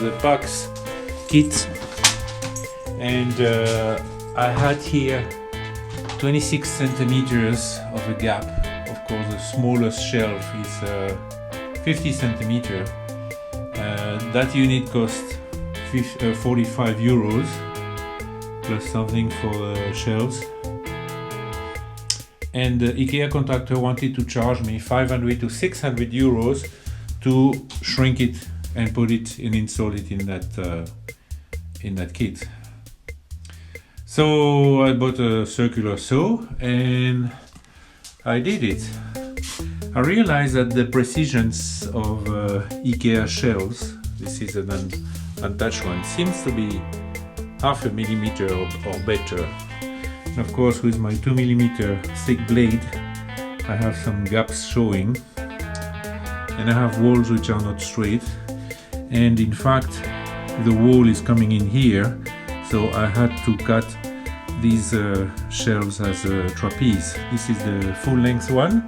the PAX kit, and I had here 26 centimeters of a gap. Of course, the smallest shelf is 50 centimeter. That unit cost 45 euros plus something for the shelves. And the IKEA contractor wanted to charge me 500 to 600 euros to shrink it and put it and install it in that kit. So I bought a circular saw and I did it. I realized that the precisions of IKEA shelves, this is an untouched one, seems to be half a millimeter or better. And of course, with my 2 millimeter thick blade, I have some gaps showing, and I have walls which are not straight. And in fact, the wall is coming in here, so I had to cut these shelves as a trapeze. This is the full length one.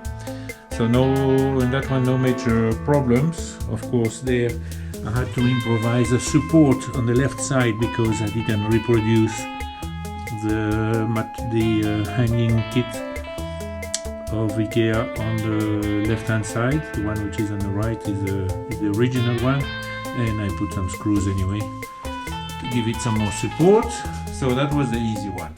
So in that one, no major problems. Of course, there I had to improvise a support on the left side because I didn't reproduce the hanging kit of IKEA on the left hand side. The one which is on the right is the original one, and I put some screws anyway to give it some more support. So that was the easy one.